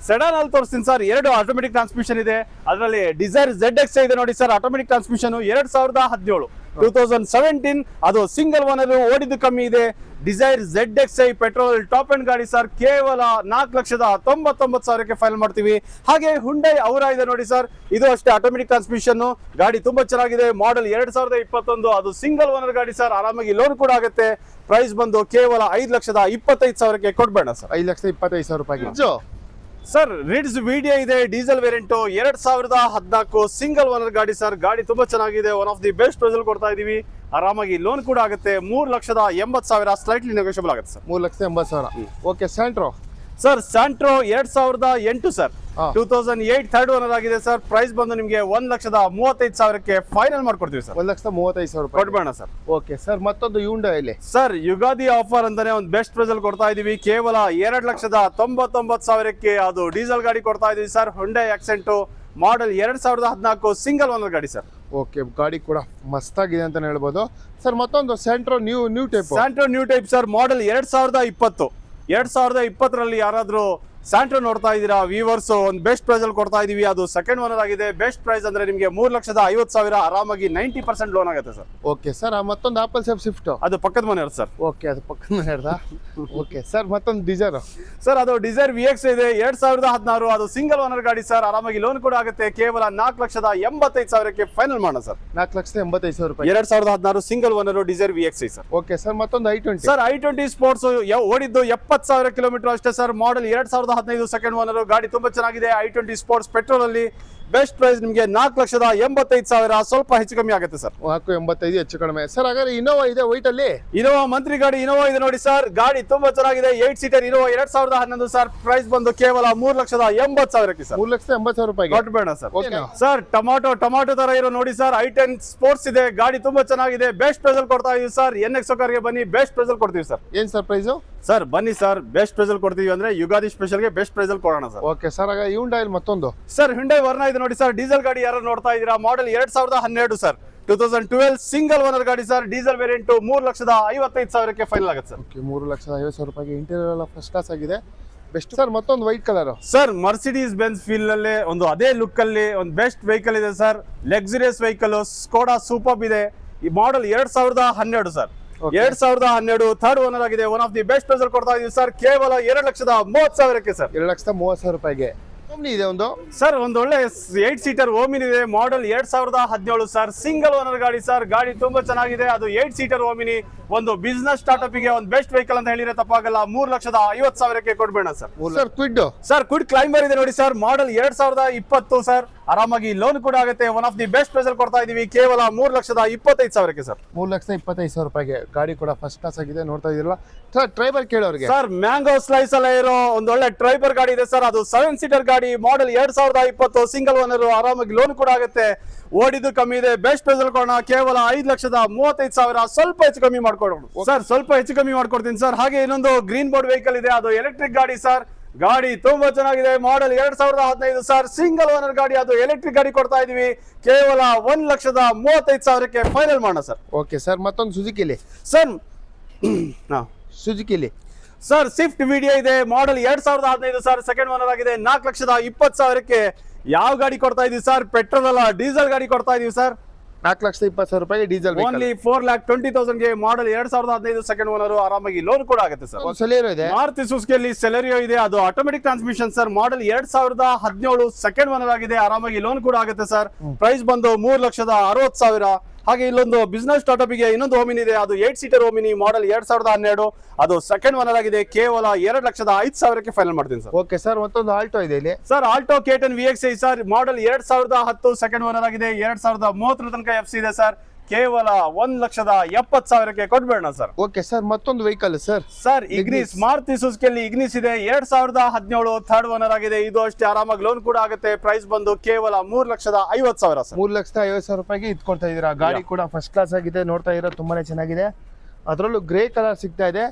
ಸೆಡಾನ್ ಅಲ್ಲಿ ತೋರಿಸ್ತೀನಿ ಸರ್. 2 ಆಟೋಮೆಟಿಕ್ ಟ್ರಾನ್ಸ್ಮಿಷನ್ ಇದೆ. ಅದರಲ್ಲಿ ಡಿಸೈರ್ ZX ಇದೆ ನೋಡಿ ಸರ್. Automatic transmission 2017. ಅದು ಸಿಂಗಲ್ ಓನರ್. ಓಡಿದ್ದು ಕಮ್ಮಿ ಇದೆ. Dzire ZXi petrol top end ಗಾಡಿ ಸರ್. ಕೇವಲ 4,99,000 ಫೈಲ್ ಮಾಡ್ತೀವಿ. ಹಾಗೆ ಹುಂಡೈ ಔರಾ ಇದೆ ನೋಡಿ ಸರ್. ಇದು ಅಷ್ಟೇ ಆಟೋಮೆಟಿಕ್ ಟ್ರಾನ್ಸ್ಮಿಷನ್. ಗಾಡಿ ತುಂಬಾ ಚೆನ್ನಾಗಿದೆ. ಮಾಡೆಲ್ 2021. ಅದು ಸಿಂಗಲ್ ಓನರ್ ಗಾಡಿ ಸರ್. ಆರಾಮಾಗಿ ಲೋನ್ ಕೂಡ ಆಗುತ್ತೆ. ಪ್ರೈಸ್ ಬಂದು ಕೇವಲ 5,25,000 ಕೊಡ್ಬೇಡ ಸರ್. 5,25,000 ರೂಪಾಯಿಗೆ. ಸರ್ ರಿಡ್ಸ್ VDI ಇದೆ. ಡೀಸೆಲ್ ವೇರಿಯಂಟ್ 2014 ಸಿಂಗಲ್ ಓನರ್ ಗಾಡಿ ಸರ್. ಗಾಡಿ ತುಂಬಾ ಚೆನ್ನಾಗಿದೆ. One of the best price ಕೊಡ್ತಾ ಇದೀವಿ. ಆರಾಮಾಗಿ ಲೋನ್ ಕೂಡ ಆಗುತ್ತೆ. 3,80,000 ಸ್ಲೈಟ್ಲಿ ನೆಗೋಷಿಯಬಲ್ ಆಗುತ್ತೆ sir. 3,80,000. Okay Santro sir. Santro 2008 sir. 2008 third owner ಆಗಿದೆ ಸರ್. ಪ್ರೈಸ್ ಬಂದು ನಿಮಗೆ 1,35,000 ಫೈನಲ್ ಮಾಡ್ಕೊಡ್ತೀವಿ ಸರ್. 1,35,000 ರೂಪಾಯಿ ಕೊಡ್ಬೇಡ ಸರ್. ಓಕೆ ಸರ್, ಮತ್ತೊಂದು ಹ್ಯುಂಡೈ ಇಲ್ಲಿ ಸರ್ ಯುಗಾದಿ ಆಫರ್ ಅಂತಾನೆ ಒಂದು ಬೆಸ್ಟ್ ಪ್ರೈಸ್ ಅಲ್ಲಿ ಕೊಡ್ತಾ ಇದೀವಿ. ಕೇವಲ 2,99,000 ಅದು ಡೀಸೆಲ್ ಗಾಡಿ ಕೊಡ್ತಾ ಇದೀವಿ sir. Hyundai accent model 2014 single owner ಗಾಡಿ ಸರ್. ಓಕೆ ಗಾಡಿ ಕೂಡ ಮಸ್ತಾಗಿದೆ ಅಂತಾನೆ ಹೇಳ್ಬೋದು ಸರ್. ಮತ್ತೊಂದು Santro new type. Santro new type sir. Model 2020. 2020ರಲ್ಲಿ ಯಾರಾದ್ರೂ ಸ್ಯಾಂಟ್ರೋ ನೋಡ್ತಾ ಇದ್ದೀರಾ ವ್ಯೂವರ್ಸ್, ಒಂದು ಬೆಸ್ಟ್ ಪ್ರೈಸ್ ಅಲ್ಲಿ ಕೊಡ್ತಾ ಇದೀವಿ. ಅದು ಸೆಕೆಂಡ್ ಓನರ್ ಆಗಿದೆ. ಬೆಸ್ಟ್ ಪ್ರೈಸ್ ಅಂದ್ರೆ ನಿಮಗೆ 3,50,000 ಆರಾಮಾಗಿ 90% ಲೋನ್ ಆಗುತ್ತೆ ಸರ್. ಓಕೆ ಸರ್, ಮತ್ತೊಂದು ಆಪಲ್ ಸೇಫ್ ಸ್ವಿಫ್ಟ್. ಅದು ಪಕ್ಕದ ಮನೆಯವ್ರು ಸರ್. ಓಕೆ, ಅದು ಪಕ್ಕದ ಮನೆಯವ್ರದಾ? ಓಕೆ ಸರ್, ಮತ್ತೊಂದು ಡಿಸೈರ್. ಸರ್ ಅದು ಡಿಸೈರ್ VX ಇದೆ 2016. ಅದು ಸಿಂಗಲ್ ಓನರ್ ಗಾಡಿ ಸರ್. ಆರಾಮಾಗಿ ಲೋನ್ ಕೂಡ ಆಗುತ್ತೆ. ಕೇವಲ 4,85,000 ಫೈನಲ್ ಮಾಡೋಣ ಸರ್. 4,85,000 ರೂಪಾಯಿ. 2016 single owner Dzire VX sir. Okay sir, ಮತ್ತೊಂದು i20. ಸರ್ i20 ಸ್ಪೋರ್ಟ್ಸ್ ಓಡಿದ್ದು 70,000 ಕಿಲೋಮೀಟರ್ ಅಷ್ಟೇ ಸರ್. Model 2015 second owner. ಗಾಡಿ ತುಂಬಾ ಚೆನ್ನಾಗಿದೆ. i20 ಸ್ಪೋರ್ಟ್ಸ್ ಪೆಟ್ರೋಲ್ ಅಲ್ಲಿ ಬೆಸ್ಟ್ ಪ್ರೈಸ್ ನಿಮಗೆ 4,85,000. ಸ್ವಲ್ಪ ಹೆಚ್ಚು ಕಮ್ಮಿ ಆಗುತ್ತೆ ಸರ್. 4,85,000 ಹೆಚ್ಚು ಕಡಿಮೆ ಸರ್. ಹಾಗಾದ್ರೆ ಇನೋವಾ ಇದೆ ವೈಟ್ ಅಲ್ಲಿ. ಇನೋವಾ ಮಂತ್ರಿ ಗಾಡಿ ಇನೋವಾ ಇದೆ ನೋಡಿ ಸರ್. ಗಾಡಿ ತುಂಬಾ ಚೆನ್ನಾಗಿದೆ. 8 ಸೀಟರ್ ಇನೋವಾ 2011 ಸರ್. ಪ್ರೈಸ್ ಬಂದು ಕೇವಲ 3,80,000 ಸರ್. 3,80,000 ರೂಪಾಯಿ ಕೊಟ್ಬೇಡ ಸರ್. ಸರ್ ಟೊಮಾಟೊ ತರ ಇರೋ ನೋಡಿ ಸರ್. i10 ಸ್ಪೋರ್ಟ್ಸ್ ಇದೆ. ಗಾಡಿ ತುಂಬಾ ಚೆನ್ನಾಗಿದೆ. ಬೆಸ್ಟ್ ಪ್ರೈಸ್ ಅಲ್ಲಿ ಕೊಡ್ತಾ ಇದೀವಿ ಸರ್. NXO ಕಾರ್ಗೆ ಬನ್ನಿ, ಬೆಸ್ಟ್ ಪ್ರೈಸ್ ಅಲ್ಲಿ ಕೊಡ್ತೀವಿ ಸರ್. ಏನ್ ಸರ್ ಪ್ರೈಸ್? ಸರ್ ಬನ್ನಿ ಸರ್, ಬೆಸ್ಟ್ ಪ್ರೈಸ್ ಅಲ್ಲಿ ಕೊಡ್ತೀವಿ. ಅಂದ್ರೆ ಯುಗಾದಿ ಸ್ಪೆಷಲ್ ಗೆ ಬೆಸ್ಟ್ ಪ್ರೈಸ್ ಅಲ್ಲಿ ಕೊಡೋಣ ಸರ್. ಓಕೆ ಸರ್, ಆಗ ಹ್ಯುಂಡೈ ಮತ್ತೊಂದು ಸರ್ ಹ್ಯುಂಡೈ ವರ್ನಾ ಇದೆ ನೋಡಿ ಸರ್. ಡೀಸೆಲ್ ಗಾಡಿ ಯಾರು ನೋಡ್ತಾ ಇದೀರಾ? Model 2012 sir. 2012 ಸಿಂಗಲ್ ಓನರ್ ಗಾಡಿ ಸರ್. ಡೀಸೆಲ್ ವೇರಿಯಂಟ್ 3,55,000 ಫೈನಲ್ ಆಗುತ್ತೆ ಸರ್. 3,50,000 ರೂಪಾಯಿಗೆ. ಇಂಟೀರಿಯರ್ ಎಲ್ಲ ಫಸ್ಟ್ ಕ್ಲಾಸ್ ಆಗಿದೆ. Best sir. ಮತ್ತೊಂದು white colour sir. Mercedes Benz feel ನಲ್ಲಿ ಒಂದು ಅದೇ ಲುಕ್ ಅಲ್ಲಿ ಒಂದು ಬೆಸ್ಟ್ ವೆಹಿಕಲ್ ಇದೆ sir. Luxurious vehicle Skoda Superb ಇದೆ. ಈ ಮಾಡೆಲ್ 2012 ಸರ್. 2012 ಥರ್ಡ್ ಓನರ್ ಆಗಿದೆ. One of the best price ಕೊಡ್ತಾ ಇದೀವಿ ಸರ್. ಕೇವಲ 2,30,000 ಸರ್. 2,30,000 ರೂಪಾಯಿಗೆ. ಇದೆ ಒಂದು ಸರ್ ಒಂದು ಒಳ್ಳೆ 8 ಸೀಟರ್ ಓಮಿನಿ ಇದೆ. Model 2017 sir. ಸಿಂಗಲ್ ಓನರ್ ಗಾಡಿ ಸರ್. ಗಾಡಿ ತುಂಬಾ ಚೆನ್ನಾಗಿದೆ. ಅದು 8 ಸೀಟರ್ ಓಮಿನಿ. ಒಂದು ಬಿಸ್ನೆಸ್ ಸ್ಟಾರ್ಟ್ಅಪ್ ಗೆ ಒಂದು ಬೆಸ್ಟ್ ವೆಹಿಕಲ್ ಅಂತ ಹೇಳಿದ್ರೆ ತಪ್ಪಾಗಲ್ಲ. 3,50,000 ಕೊಡ್ಬೇಡ sir. Sir Kwid. Sir Kwid climber ಇದೆ ನೋಡಿ ಸರ್. Model 2020 sir. ಆರಾಮಾಗಿ ಲೋನ್ ಕೂಡ ಆಗುತ್ತೆ. One of the best price ಅಲ್ಲಿ ಕೊಡ್ತಾ ಇದೀವಿ ಕೇವಲ 3,25,000 ಸರ್. 3,25,000 ರೂಪಾಯಿಗೆ ಗಾಡಿ ಕೂಡ ಫಸ್ಟ್ ಕ್ಲಾಸ್ ಆಗಿದೆ, ನೋಡ್ತಾ ಇದೀರಲ್ಲ ಸರ್. ಟ್ರೈಬರ್ ಕೇಳೋರಿಗೆ ಸರ್ ಮ್ಯಾಂಗೋ ಸ್ಲೈಸ್ ಅಲ್ಲ ಇರೋ ಒಂದು ಒಳ್ಳೆ ಟ್ರೈಬರ್ ಗಾಡಿ ಇದೆ ಸರ್. ಅದು 7 ಸೀಟರ್ ಗಾಡಿ, ಮಾಡೆಲ್ 2020, ಸಿಂಗಲ್ ಓನರ್, ಆರಾಮಾಗಿ ಲೋನ್ ಕೂಡ ಆಗುತ್ತೆ. ಓಡಿದ್ದು ಕಮ್ಮಿ ಇದೆ, ಬೆಸ್ಟ್ ಪ್ರೈಸ್ ಅಲ್ಲಿ ಕೊಡೋಣ ಕೇವಲ 5,35,000. ಸ್ವಲ್ಪ ಹೆಚ್ಚು ಕಮ್ಮಿ ಮಾಡ್ಕೊಡೋಣ ಸರ್, ಸ್ವಲ್ಪ ಹೆಚ್ಚು ಕಮ್ಮಿ ಮಾಡ್ಕೊಡ್ತೀನಿ ಸರ್. ಹಾಗೆ ಇನ್ನೊಂದು ಗ್ರೀನ್ ಬೋರ್ಡ್ ವೆಹಿಕಲ್ ಇದೆ, ಅದು ಎಲೆಕ್ಟ್ರಿಕ್ ಗಾಡಿ ಸರ್. ಗಾಡಿ ತುಂಬಾ ಚೆನ್ನಾಗಿದೆ, ಮಾಡೆಲ್ 2015 ಸರ್, ಸಿಂಗಲ್ ಓನರ್ ಗಾಡಿ, ಅದು ಎಲೆಕ್ಟ್ರಿಕ್ ಗಾಡಿ ಕೊಡ್ತಾ ಇದೀವಿ ಕೇವಲ 1,35,000 ಫೈನಲ್ ಮಾಡೋಣ ಸರ್. Okay sir. ಮತ್ತೊಂದು ಸುಜುಕಿಲಿ ಸರ್ ಸುಜುಕಿಲಿ ಸರ್ ಸ್ವಿಫ್ಟ್ ವಿಡಿಯೋ ಇದೆ, ಮಾಡೆಲ್ 2015 ಸರ್, ಸೆಕೆಂಡ್ ಓನರ್ ಆಗಿದೆ. 4,20,000 ಯಾವ ಗಾಡಿ ಕೊಡ್ತಾ ಇದೀವಿ ಸರ್? ಪೆಟ್ರೋಲ್ ಅಲ್ಲ, ಡೀಸೆಲ್ ಗಾಡಿ ಕೊಡ್ತಾ ಇದೀವಿ ಸರ್. 4,20,000 ರೂಪಾಯಿಗೆ diesel only 4,20,000 model 2015 second owner, ಆರಾಮಾಗಿ ಲೋನ್ ಕೂಡ ಆಗುತ್ತೆ ಸರ್. ಸೆಲೆರಿಯೋ ಇದೆ, ಮಾರುತಿ ಸುಜುಕಿಯಲ್ಲಿ ಸೆಲೆರಿಯೋ ಇದೆ, ಅದು automatic transmission sir. Model 2017 second owner ಆಗಿದೆ, ಆರಾಮಾಗಿ ಲೋನ್ ಕೂಡ ಆಗುತ್ತೆ ಸರ್. ಪ್ರೈಸ್ ಬಂದು 3,60,000. ಹಾಗೆ ಇಲ್ಲೊಂದು ಬಿಸ್ನೆಸ್ ಸ್ಟಾರ್ಟ್ಅಪ್ಗೆ ಇನ್ನೊಂದು ಓಮಿನಿ ಇದೆ, ಅದು 8 ಸೀಟರ್ ಓಮಿನಿ, ಮಾಡೆಲ್ 2012, ಅದು ಸೆಕೆಂಡ್ ಓನರ್ ಆಗಿದೆ. ಕೇವಲ 2,05,000 ಫೈನಲ್ ಮಾಡ್ತೀನಿ ಸರ್. Okay sir. ಮತ್ತೊಂದು ಆಲ್ಟೋ ಇದೆ ಇಲ್ಲಿ sir, Alto K10 VXi sir, model 2010, second owner ಆಗಿದೆ. 2030 ತನಕ FC ಇದೆ ಸರ್. ಕೇವಲ 1,70,000 ಕೊಟ್ಬೇಡ ಸರ್. Okay sir. ಮತ್ತೊಂದು vehicle sir. Sir Ignis, Maruti ಸುಜುಕಿಯಲ್ಲಿ ಇಗ್ನಿಸ್ ಇದೆ, 2017, ಥರ್ಡ್ ಓನರ್ ಆಗಿದೆ. ಇದು ಅಷ್ಟೇ, ಆರಾಮಾಗಿ ಲೋನ್ ಕೂಡ ಆಗುತ್ತೆ. ಪ್ರೈಸ್ ಬಂದು ಕೇವಲ 3,50,000 ಸರ್. 3,50,000 ರೂಪಾಯಿಗೆ ಇಟ್ಕೊಳ್ತಾ ಇದೀರಾ. ಗಾಡಿ ಕೂಡ ಫಸ್ಟ್ ಕ್ಲಾಸ್ ಆಗಿದೆ, ನೋಡ್ತಾ ಇರೋ ತುಂಬಾನೇ ಚೆನ್ನಾಗಿದೆ. ಅದರಲ್ಲೂ ಗ್ರೇ ಕಲರ್ ಸಿಗ್ತಾ ಇದೆ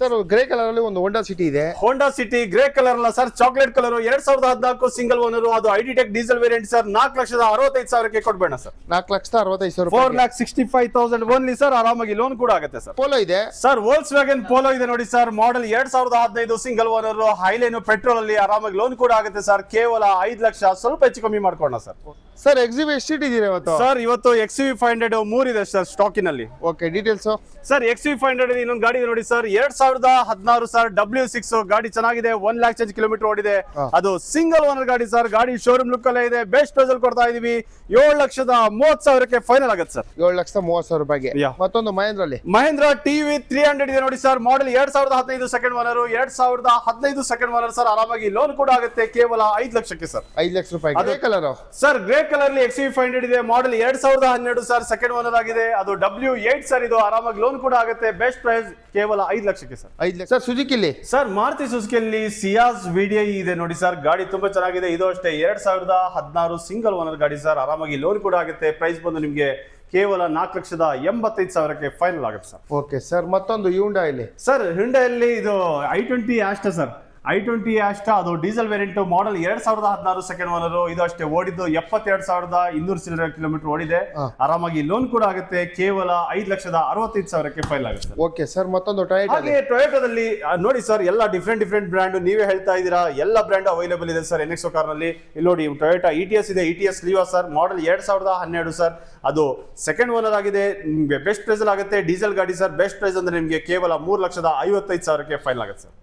ಸರ್. ಗ್ರೇ ಕಲರ್ ಅಲ್ಲಿ ಒಂದು ಹೋಂಡಾ ಸಿಟಿ ಇದೆ. ಹೋಂಡಾ ಸಿಟಿ ಗ್ರೇ ಕಲರ್ ಅಲ್ಲ sir, chocolate colour, 2014 single owner, ಅದು ಐಡಿಟೆಕ್ ಡೀಸೆಲ್ ವೇರಿಯಂಟ್ ಸರ್. 4,65,000 ಕೊಡ್ಬೇಡ ಸರ್. 4,65,000 ರೂಪಾಯಿ, 4,65,000 ಓನ್ಲಿ ಸರ್. ಆರಾಮಾಗಿ ಲೋನ್ ಕೂಡ ಆಗುತ್ತೆ ಸರ್. ಪೋಲೋ ಇದೆ ಸರ್, ವೋಲ್ಕ್ಸ್ ವ್ಯಾಗನ್ ಪೋಲೋ ಇದೆ ನೋಡಿ sir, model 2015, single owner, Highline petrol ಅಲ್ಲಿ, ಆರಾಮಾಗಿ ಲೋನ್ ಕೂಡ ಆಗುತ್ತೆ ಸರ್. ಕೇವಲ 5 ಲಕ್ಷ, ಸ್ವಲ್ಪ ಹೆಚ್ಚು ಕಮ್ಮಿ ಮಾಡ್ಕೊಳ್ಳೋಣ ಸರ್. ಸರ್ ಎಕ್ಸಿವಿ ಎಷ್ಟು ಇಟ್ಟಿದ್ದೀರಾ ಇವತ್ತು? ಸರ್ ಇವತ್ತು XUV 500 3 ಇದೆ ಸರ್ ಸ್ಟಾಕಿನಲ್ಲಿ. ಓಕೆ, ಡೀಟೇಲ್ಸ್ ಸರ್ XUV 500 ಇನ್ನೊಂದು ಗಾಡಿ ಇದೆ ನೋಡಿ ಸರ್, 2016 ಸರ್, W6 ಗಾಡಿ ಚೆನ್ನಾಗಿದೆ, 1 ಲಕ್ಷ ಕಿಲೋಮೀಟರ್ ಓಡಿದೆ. ಅದು ಸಿಂಗಲ್ ಓನರ್ ಗಾಡಿ ಸರ್. ಗಾಡಿ ಶೋರೂಮ್ ಲುಕ್ ಅಲ್ಲೇ ಇದೆ, ಬೆಸ್ಟ್ ಪ್ರೈಸ್ ಅಲ್ಲಿ ಕೊಡ್ತಾ ಇದೀವಿ. 7,30,000 ಫೈನಲ್ ಆಗುತ್ತೆ ಸರ್. 7,30,000 ರೂಪಾಯಿಗೆ. ಮತ್ತೊಂದು ಮಹೇಂದ್ರ TV 300 ಇದೆ ನೋಡಿ sir, model 2015 second owner, 2015 second owner sir. ಆರಾಮಾಗಿ ಲೋನ್ ಕೂಡ ಆಗುತ್ತೆ ಕೇವಲ 5 ಲಕ್ಷಕ್ಕೆ ಸರ್. 5 ಲಕ್ಷ ರೂಪಾಯಿ. Grey colour sir, grey colour XUV 500 ಇದೆ, ಮಾಡೆಲ್ 2012 ಸರ್, ಸೆಕೆಂಡ್ ಓನರ್ ಆಗಿದೆ. ಅದು W8 ಸರ್, ಇದು ಆರಾಮಾಗಿ ಲೋನ್ ಕೂಡ ಆಗುತ್ತೆ. ಬೆಸ್ಟ್ ಪ್ರೈಸ್ ಕೇವಲ 5 ಲಕ್ಷಕ್ಕೆ ಸರ್. 5 ಲಕ್ಷ. ಸರ್ ಸುಜುಕಿಲಿ ಸರ್, ಮಾರುತಿ ಸುಜುಕಿಯಲ್ಲಿ ಸಿಯಾಸ್ VDI ಇದೆ ನೋಡಿ ಸರ್, ಗಾಡಿ ತುಂಬಾ ಚೆನ್ನಾಗಿದೆ. ಇದು ಅಷ್ಟೇ 2016 ಸಿಂಗಲ್ ಓನರ್ ಗಾಡಿ ಸರ್, ಆರಾಮಾಗಿ ಲೋನ್ ಕೂಡ ಆಗುತ್ತೆ. ಪ್ರೈಸ್ ಬಂದು ನಿಮಗೆ ಕೇವಲ 4,85,000 ಫೈನಲ್ ಆಗುತ್ತೆ ಸರ್. Okay sir. ಮತ್ತೊಂದು ಹ್ಯುಂಡೈ ಇಲ್ಲಿ ಸರ್, ಹ್ಯುಂಡೈಯಲ್ಲಿ ಇದು i20 Asta sir, i20 Asta, ಅದು diesel variant, model 2016 second owner. ಇದು ಅಷ್ಟೇ, ಓಡಿದ್ದು 72,200 ಕಿಲೋಮೀಟರ್ ಓಡಿದೆ. ಆರಾಮಾಗಿ ಲೋನ್ ಕೂಡ ಆಗುತ್ತೆ. ಕೇವಲ 5,65,000 ಫೈಲ್ ಆಗುತ್ತೆ. Okay sir. ಮತ್ತೊಂದು ಟೊಯೋಟಾ. ಹಾಗೆ ಟೊಯೋಟಾದಲ್ಲಿ ನೋಡಿ ಸರ್, ಎಲ್ಲ ಡಿಫ್ರೆಂಟ್ ಬ್ರ್ಯಾಂಡ್ ನೀವೇ ಹೇಳ್ತಾ ಇದ್ದೀರಾ, ಎಲ್ಲ ಬ್ರ್ಯಾಂಡ್ ಅವೈಲೇಬಲ್ ಇದೆ ಸರ್ NXO ಕಾರ್ ನಲ್ಲಿ. ಇಲ್ಲಿ ನೋಡಿ, ಟೊಯೋಟಾ ETS ಇದೆ, ETS Levo sir, model 2012 sir, ಅದು ಸೆಕೆಂಡ್ ಓನರ್ ಆಗಿದೆ. ನಿಮಗೆ ಬೆಸ್ಟ್ ಪ್ರೈಸ್ ಅಲ್ಲಿ ಆಗುತ್ತೆ. ಡೀಸೆಲ್ ಗಾಡಿ ಸರ್, ಬೆಸ್ಟ್ ಪ್ರೈಸ್ ಅಂದ್ರೆ ನಿಮಗೆ ಕೇವಲ 3,55,000 ಫೈಲ್ ಆಗುತ್ತೆ sir.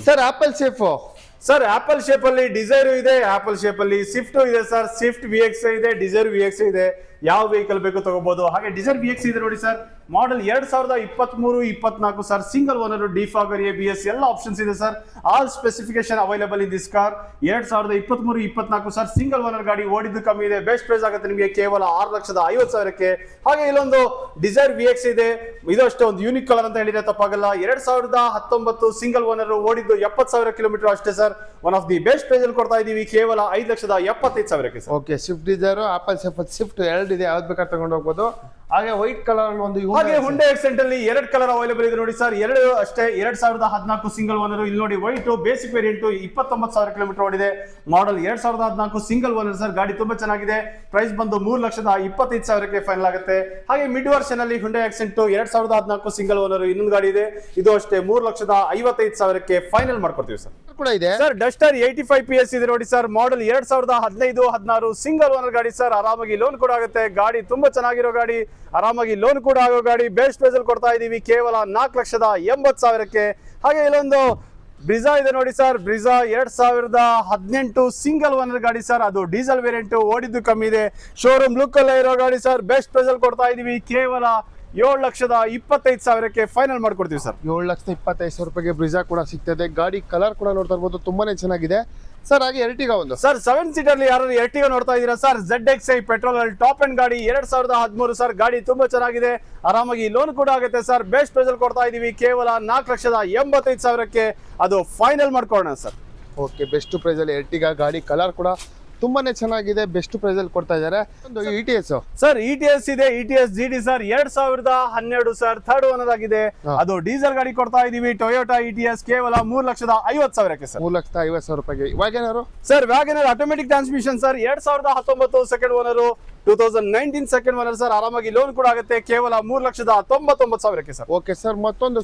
Sir apple shape. Sir, apple shape ಅಲ್ಲಿ ಡಿಸೈರ್ ಇದೆ, ಆಪಲ್ ಶೇಪ್ ಅಲ್ಲಿ ಸ್ವಿಫ್ಟ್ ಇದೆ ಸರ್, ಸ್ವಿಫ್ಟ್ VXi ಇದೆ, ಡಿಸೈರ್ VXi ಇದೆ. ಯಾವ ವೆಹಿಕಲ್ ಬೇಕು ತಗೋಬಹುದು. ಹಾಗೆ ಡಿಸೈರ್ VXi ಇದೆ ನೋಡಿ sir, model 2023-24 sir, single owner, defogger, ABS ಎಲ್ಲ ಆಪ್ಷನ್ಸ್ ಇದೆ sir. All specification available in this car. 2023-24 sir, single owner ಗಾಡಿ, ಓಡಿದ್ದು ಕಮ್ಮಿ ಇದೆ. ಬೆಸ್ಟ್ ಪ್ರೈಸ್ ಆಗುತ್ತೆ ನಿಮಗೆ ಕೇವಲ 6,50,000. ಹಾಗೆ ಇಲ್ಲೊಂದು ಡಿಸೈರ್ VXi ಇದೆ, ಇದು ಅಷ್ಟೇ ಒಂದು ಯೂನಿಕ್ ಕಲರ್ ಅಂತ ಹೇಳಿದ್ರೆ ತಪ್ಪಾಗಲ್ಲ. 2019 ಸಿಂಗಲ್ ಓನರ್, ಓಡಿದ್ದು 70,000 ಕಿಲೋಮೀಟರ್ ಅಷ್ಟೇ sir. One of the best price ಅಲ್ಲಿ ಕೊಡ್ತಾ ಇದೀವಿ ಕೇವಲ 5,75,000 sir. Okay, Swift Dzire, apple shape, Swift ಎರಡು ಇದೆ, ಯಾವ್ದು ಬೇಕಾದ್ರೆ ತಗೊಂಡು ಹೋಗ್ಬೋದು. ಹಾಗೆ ವೈಟ್ ಕಲರ್ ಒಂದು, ಹಾಗೆ ಹುಂಡೈ ಆಕ್ಸೆಂಟ್ ಅಲ್ಲಿ 2 ಕಲರ್ ಅವೈಲೇಬಲ್ ಇದೆ ನೋಡಿ ಸರ್, 2 ಅಷ್ಟೇ. 2014 ಸಿಂಗಲ್ ಓನರ್, ಇಲ್ಲಿ ನೋಡಿ ವೈಟ್ ಬೇಸಿಕ್ ವೇರಿಯಂಟ್, 29,000 ಕಿಲೋಮೀಟರ್ ಓಡಿದೆ. ಮಾಡೆಲ್ 2014 ಸಿಂಗಲ್ ಓನರ್ ಸರ್, ಗಾಡಿ ತುಂಬಾ ಚೆನ್ನಾಗಿದೆ. ಪ್ರೈಸ್ ಬಂದು 3,25,000 ಫೈನಲ್ ಆಗುತ್ತೆ. ಹಾಗೆ ಮಿಡ್ ವರ್ಷನ್ ಅಲ್ಲಿ ಹುಂಡೈ ಆಕ್ಸೆಂಟ್ 2014 ಸಿಂಗಲ್ ಓನರ್, ಇನ್ನೊಂದು ಗಾಡಿ ಇದೆ, ಇದು ಅಷ್ಟೇ 3,55,000 ಫೈನಲ್ ಮಾಡ್ಕೊಡ್ತೀವಿ ಸರ್. ಕೂಡ ಇದೆ ಸರ್, ಡಸ್ಟರ್ 85 PS ಇದೆ ನೋಡಿ ಸರ್, ಮಾಡೆಲ್ 2015-16 ಸಿಂಗಲ್ ಓನರ್ ಗಾಡಿ ಸರ್, ಆರಾಮಾಗಿ ಲೋನ್ ಕೂಡ ಆಗುತ್ತೆ. ಗಾಡಿ ತುಂಬಾ ಚೆನ್ನಾಗಿರೋ ಗಾಡಿ, ಆರಾಮಾಗಿ ಲೋನ್ ಕೂಡ ಆಗೋ ಗಾಡಿ. ಬೆಸ್ಟ್ ಪ್ರೈಸ್ ಅಲ್ಲಿ ಕೊಡ್ತಾ ಇದೀವಿ ಕೇವಲ 4,80,000. ಹಾಗೆ ಇಲ್ಲೊಂದು ಬ್ರಿಜಾ ಇದೆ ನೋಡಿ ಸರ್, ಬ್ರಿಜಾ 2018 ಸಿಂಗಲ್ ಓನರ್ ಗಾಡಿ ಸರ್, ಅದು ಡೀಸೆಲ್ ವೇರಿಯಂಟ್, ಓಡಿದ್ದು ಕಮ್ಮಿ ಇದೆ. ಶೋರೂಮ್ ಲುಕ್ ಅಲ್ಲೇ ಇರೋ ಗಾಡಿ ಸರ್. ಬೆಸ್ಟ್ ಪ್ರೈಸ್ ಅಲ್ಲಿ ಕೊಡ್ತಾ ಇದೀವಿ ಕೇವಲ 7,25,000 ಫೈನಲ್ ಮಾಡ್ಕೊಡ್ತೀವಿ ಸರ್. 7,25,000 ರೂಪಾಯಿಗೆ ಬ್ರಿಜಾ ಕೂಡ ಸಿಗ್ತದೆ. ಗಾಡಿ ಕಲರ್ ಕೂಡ ನೋಡ್ತಾ ಇರ್ಬೋದು, ತುಂಬಾನೇ ಚೆನ್ನಾಗಿದೆ. ಸರ್ ಹಾಗೆ ಎರ್ಟಿಗಾ ಒಂದು ಸರ್ 7 ಸೀಟರ್ ಯಾರು ಎರ್ಟಿಗಾ ನೋಡ್ತಾ ಇದೀರಾ ಸರ್ ZXi ಪೆಟ್ರೋಲ್ ಅಲ್ಲಿ ಟಾಪ್ ಅಂಡ್ ಗಾಡಿ 2013 ಸರ್. ಗಾಡಿ ತುಂಬಾ ಚೆನ್ನಾಗಿದೆ, ಆರಾಮಾಗಿ ಲೋನ್ ಕೂಡ ಆಗುತ್ತೆ ಸರ್. ಬೆಸ್ಟ್ ಪ್ರೈಸ್ ಅಲ್ಲಿ ಕೊಡ್ತಾ ಇದೀವಿ ಕೇವಲ 4,85,000ಕ್ಕೆ. ಅದು ಫೈನಲ್ ಮಾಡ್ಕೊಳ್ಳೋಣ ಸರ್. ಓಕೆ, ಬೆಸ್ಟ್ ಪ್ರೈಸ್ ಅಲ್ಲಿ ಎರ್ಟಿಗಾ ಗಾಡಿ ಕಲರ್ ಕೂಡ ತುಂಬಾನೇ ಚೆನ್ನಾಗಿದೆ, ಬೆಸ್ಟ್ ಪ್ರೈಸ್ ಅಲ್ಲಿ ಕೊಡ್ತಾ ಇದ್ದಾರೆ. ಒಂದು ETS ಸರ್ ETS ಇದೆ, ETS GT sir 2012 sir, third owner ಆಗಿದೆ. ಅದು ಡೀಸೆಲ್ ಗಾಡಿ ಕೊಡ್ತಾ ಇದೀವಿ ಟೊಯೋಟಾ ETS ಕೇವಲ 3,50,000ಕ್ಕೆ ಸರ್. 3,50,000 ರೂಪಾಯಿಗೆ. WagonR sir WagonR automatic transmission sir 2019 second owner, 2019 second owner sir. ಆರಾಮಾಗಿ ಲೋನ್ ಕೂಡ ಆಗುತ್ತೆ ಕೇವಲ 3,99,000ಕ್ಕೆ ಸರ್. ಓಕೆ ಸರ್, ಮತ್ತೊಂದು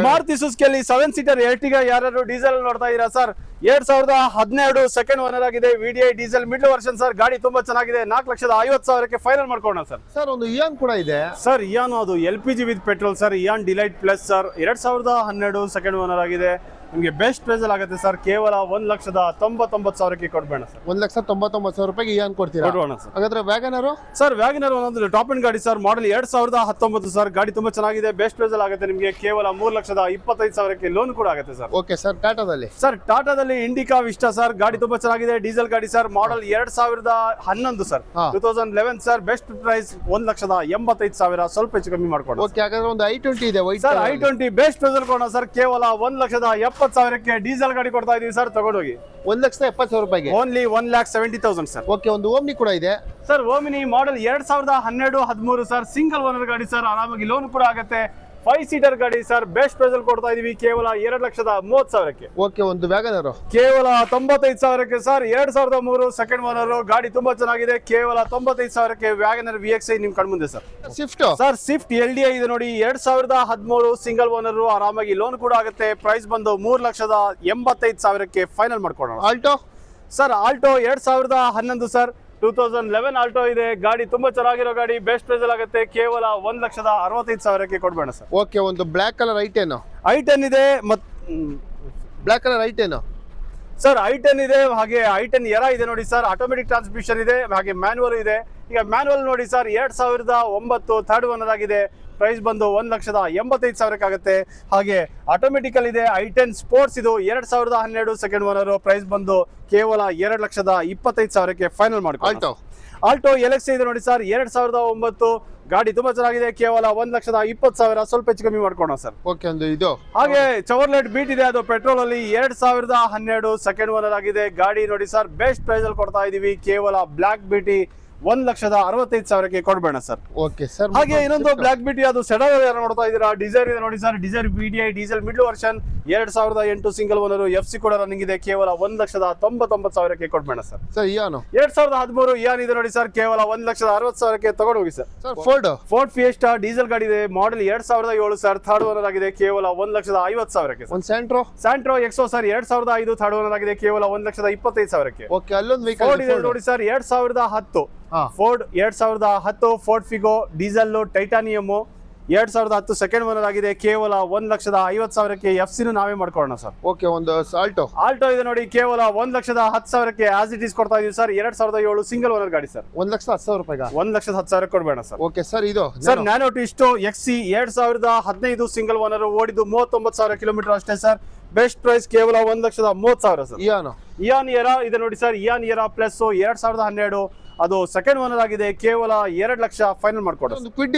ಮಾರುತಿ ಸುಜುಕಿಯಲ್ಲಿ 7 ಸೀಟರ್ ಎರ್ಟಿಗಾ ಯಾರು ಡೀಸೆಲ್ ನೋಡ್ತಾ ಇದೀರಾ ಸರ್, 2012 ಸೆಕೆಂಡ್ ಓನರ್ ಆಗಿದೆ. VDI diesel middle version sir. ಗಾಡಿ ತುಂಬಾ ಚೆನ್ನಾಗಿದೆ, 4,50,000ಕ್ಕೆ ಫೈನಲ್ ಮಾಡ್ಕೊಳ್ಳೋಣ ಸರ್. ಸರ್ ಒಂದು ಇಯಾನ್ ಕೂಡ ಇದೆ ಸರ್. ಇಯಾನ್ ಅದು LPG with petrol sir. Eon delight plus sir 2012 second owner ಆಗಿದೆ. ನಿಮಗೆ ಬೆಸ್ಟ್ ಪ್ರೈಸ್ ಅಲ್ಲಿ ಆಗುತ್ತೆ ಸರ್, ಕೇವಲ 1,99,000ಕ್ಕೆ ಕೊಡ್ಬೇಡ ಸರ್. 1,99,000 ರೂಪಾಯಿಗೆ ಇಯಾನ್ ಕೊಡ್ತೀರಾ? ಕೊಡೋಣ ಸರ್. ಹಾಗಾದ್ರೆ ವ್ಯಾಗನರ್ ಸರ್ ವ್ಯಾಗನರ್ ಒಂದೊಂದು ಟಾಪ್ ಅಂಡ್ ಗಾಡಿ ಸರ್, ಮಾಡೆಲ್ 2019 ಸರ್. ಗಾಡಿ ತುಂಬಾ ಚೆನ್ನಾಗಿದೆ, ಬೆಸ್ಟ್ ಪ್ರೈಸ್ ಅಲ್ಲಿ ಆಗುತ್ತೆ ನಿಮಗೆ ಕೇವಲ 3,25,000ಕ್ಕೆ ಲೋನ್ ಕೂಡ ಆಗುತ್ತೆ ಸರ್. ಓಕೆ ಸರ್, ಟಾಟಾದಲ್ಲಿ ಸರ್ ಟಾಟಾದಲ್ಲಿ ಇಂಡಿಕಾ ವಿಸ್ಟಾ ಸರ್. ಗಾಡಿ ತುಂಬಾ ಚೆನ್ನಾಗಿದೆ, ಡೀಸೆಲ್ ಗಾಡಿ sir. Model 2011 sir, 2011 sir. Best price 1,85,000, ಸ್ವಲ್ಪ ಹೆಚ್ಚು ಕಮ್ಮಿ ಮಾಡ್ಕೊಂಡು. ಓಕೆ, ಹಾಗಾದ್ರೆ ಒಂದು i20 ಇದೆ white sir. i20 best price ಅಲ್ಲಿ ಕೊಡೋಣ ಸರ್, ಕೇವಲ 1,70,000ಕ್ಕೆ ಡೀಸೆಲ್ ಗಾಡಿ ಕೊಡ್ತಾ ಇದೀವಿ ಸರ್. ತಗೊಂಡೋಗಿ 1,70,000 ರೂಪಾಯಿಗೆ. Only 1,70,000 sir. ಓಕೆ, ಒಂದು ಓಮ್ನಿ ಕೂಡ ಇದೆ sir. Omni model 2012-13 sir, single owner ಗಾಡಿ ಸರ್. ಆರಾಮಾಗಿ ಲೋನ್ ಕೂಡ ಆಗುತ್ತೆ. 5 ಸೀಟರ್ ಗಾಡಿ ಸರ್. ಬೆಸ್ಟ್ ಪ್ರೈಸ್ ಅಲ್ಲಿ ಕೊಡ್ತಾ ಇದೀವಿ ಕೇವಲ 2,30,000ಕ್ಕೆ. ಓಕೆ, ಒಂದು ವ್ಯಾಗನರ್ ಕೇವಲ 95,000ಕ್ಕೆ ಸರ್. 2003 second owner. ಗಾಡಿ ತುಂಬಾ ಚೆನ್ನಾಗಿದೆ, ಕೇವಲ 95,000ಕ್ಕೆ ವ್ಯಾಗನರ್ VXi ನಿಮ್ ಕಣ್ಮುಂದೆ sir. Swift sir Swift LDI ಇದೆ ನೋಡಿ, 2013 ಸಿಂಗಲ್ ಓನರ್. ಆರಾಮಾಗಿ ಲೋನ್ ಕೂಡ ಆಗುತ್ತೆ. ಪ್ರೈಸ್ ಬಂದು 3,85,000ಕ್ಕೆ ಫೈನಲ್ ಮಾಡ್ಕೊಳ್ಳೋಣ. Alto sir Alto 2011 sir, 2011 Alto ಇದೆ. ಗಾಡಿ ತುಂಬಾ ಚೆನ್ನಾಗಿರೋ ಗಾಡಿ, ಬೆಸ್ಟ್ ಪ್ರೈಸ್ ಅಲ್ಲಿ ಆಗುತ್ತೆ. ಕೇವಲ 1,65,000ಕ್ಕೆ ಕೊಡ್ಬೇಡ ಸರ್. ಓಕೆ, ಒಂದು ಬ್ಲಾಕ್ ಕಲರ್ i10 ಇದೆ. Black colour i10 sir i10 ಇದೆ, ಹಾಗೆ i10 ಎರ ಇದೆ ನೋಡಿ ಸರ್. ಆಟೋಮೆಟಿಕ್ ಟ್ರಾನ್ಸ್ಮಿಷನ್ ಇದೆ, ಹಾಗೆ ಮ್ಯಾನ್ಯುವಲ್ ಇದೆ. ಈಗ ಮ್ಯಾನ್ಯುವಲ್ ನೋಡಿ ಸರ್, 2009 ಥರ್ಡ್ ಓನರ್ ಆಗಿದೆ. ಪ್ರೈಸ್ ಬಂದು 1,85,000ಕ್ಕೆ ಆಗುತ್ತೆ. ಹಾಗೆ ಆಟೋಮೆಟಿಕಲ್ ಇದೆ. i10 ಸ್ಪೋರ್ಟ್ಸ್ ಇದು 2012 ಸೆಕೆಂಡ್ ಓನರ್. ಪ್ರೈಸ್ ಬಂದು ಕೇವಲ 2,25,000ಕ್ಕೆ ಫೈನಲ್ ಮಾಡ್ಕೊಳ್ಳಿ. ಆಲ್ಟೋ LX ಇದೆ ನೋಡಿ ಸರ್, 2009. ಗಾಡಿ ತುಂಬಾ ಚೆನ್ನಾಗಿದೆ, ಕೇವಲ 1,20,000, ಸ್ವಲ್ಪ ಹೆಚ್ಚು ಕಮ್ಮಿ ಮಾಡ್ಕೊಳ್ಳೋಣ ಸರ್. ಓಕೆ, ಒಂದು ಇದು ಹಾಗೆ ಚವರ್ಲೆಟ್ ಬೀಟ್ ಇದೆ, ಅದು ಪೆಟ್ರೋಲ್ ಅಲ್ಲಿ 2012 ಸೆಕೆಂಡ್ ಓನರ್ ಆಗಿದೆ. ಗಾಡಿ ನೋಡಿ ಸರ್, ಬೆಸ್ಟ್ ಪ್ರೈಸ್ ಅಲ್ಲಿ ಕೊಡ್ತಾ ಇದೀವಿ. ಕೇವಲ ಬ್ಲಾಕ್ ಬಿಟಿ 1,65,000ಕ್ಕೆ ಕೊಡ್ಬೇಡ ಸರ್. Okay sir. ಹಾಗೆ ಇನ್ನೊಂದು ಬ್ಲಾಕ್ ಬಿಟಿ, ಅದು ಸೆಡನ್ ಯಾರು ನೋಡ್ತಾ ಇದೀರಾ, ಡಿಸೈರ್ ಇದೆ ನೋಡಿ sir. Dzire VDI diesel middle version 2008 single owner. FC ಕೂಡ ರನ್ನಿಂಗ್ ಇದೆ. ಕೇವಲ 1,99,000ಕ್ಕೆ ಕೊಡ್ಬೇಡ ಸರ್. ಸರ್ ಇಯಾನು 2013 ಇಯಾನ್ ಇದೆ ನೋಡಿ ಸರ್, ಕೇವಲ 1,60,000ಕ್ಕೆ ತಗೊಂಡು ಹೋಗಿ ಸರ್. ಫೋರ್ಡ್ ಫಿಯೆಸ್ಟಾ ಡೀಸೆಲ್ ಗಾಡಿ ಇದೆ, ಮಾಡೆಲ್ 2007 ಸರ್. ಥರ್ಡ್ ಓನರ್ ಆಗಿದೆ. ಕೇವಲ 1,50,000ಕ್ಕೆ. ಒಂದು Santro Exo sir, 2005 third owner ಆಗಿದೆ. ಕೇವಲ 1,25,000ಕ್ಕೆ. ಓಕೆ, ಅಲ್ಲೊಂದು ಫೋರ್ಡ್ ಇದೆ ನೋಡಿ sir, 2010 Ford 2010 Ford Figo diesel titanium 2010 second owner ಆಗಿದೆ. ಕೇವಲ 1,50,000ಕ್ಕೆ. FC ನಾವೇ ಮಾಡ್ಕೊಳ್ಳೋಣ ಸರ್. ಓಕೆ, ಒಂದು ಆಲ್ಟೋ ಇದೆ ನೋಡಿ, ಕೇವಲ 1,10,000ಕ್ಕೆ ಆಸ್ ಇಟ್ ಈಸ್ ಕೊಡ್ತಾ ಇದೀವಿ ಸರ್. 2007 ಸಿಂಗಲ್ ಓನರ್ ಗಾಡಿ ಸರ್. 1,10,000 ರೂಪಾಯಿಗೆ. 1,10,000 ಕೊಡ್ಬೇಡ ಸರ್. ಓಕೆ ಸರ್, ಇದು sir Nano Twist XC 2015 single owner. ಓಡಿದ್ದು 39,000 ಕಿಲೋಮೀಟರ್ ಅಷ್ಟೇ ಸರ್. ಬೆಸ್ಟ್ ಪ್ರೈಸ್ ಕೇವಲ 1,30,000 ಸರ್. ಇಯಾನ್ ಎರಾ ಇದೆ ನೋಡಿ ಸರ್. ಇಯಾನ್ ಎರಾ ಪ್ಲಸ್ 2012, ಅದು ಸೆಕೆಂಡ್ ಓನರ್ ಆಗಿದೆ. ಕೇವಲ 2,00,000 ಫೈನಲ್ ಮಾಡ್ಕೊಡಿ. ಕ್ವಿಡ್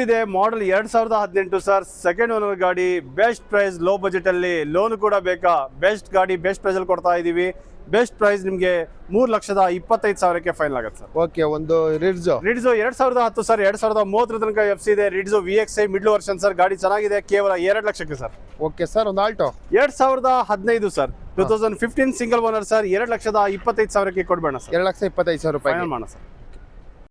ಇದೆ, ಮಾಡೆಲ್ 2018 ಸರ್. ಸೆಕೆಂಡ್ ಓನರ್ ಗಾಡಿ, ಬೆಸ್ಟ್ ಪ್ರೈಸ್, ಲೋ ಬಜೆಟ್ ಅಲ್ಲಿ ಲೋನ್ ಕೂಡ ಬೇಕಾ? ಬೆಸ್ಟ್ ಗಾಡಿ, ಬೆಸ್ಟ್ ಪ್ರೈಸ್ ಅಲ್ಲಿ ಕೊಡ್ತಾ ಇದೀವಿ. ಬೆಸ್ಟ್ ಪ್ರೈಸ್ ನಿಮಗೆ 3,25,000ಕ್ಕೆ ಫೈನಲ್ ಆಗುತ್ತೆ ಸರ್. ಓಕೆ, ಒಂದು ರಿಡ್ಜೋ 2010 ಸರ್. 2030 ತನಕ FC ಇದೆ. Ritz VXi middle version sir. ಗಾಡಿ ಚೆನ್ನಾಗಿದೆ, ಕೇವಲ 2,00,000ಕ್ಕೆ ಸರ್. ಓಕೆ ಸರ್, ಒಂದು Alto 2015 sir, 2015 single owner sir. 2,25,000ಕ್ಕೆ ಕೊಡ್ಬೇಡ ಸರ್. 2,25,000 ರೂಪಾಯಿ ಮಾಡೋಣ ಸರ್.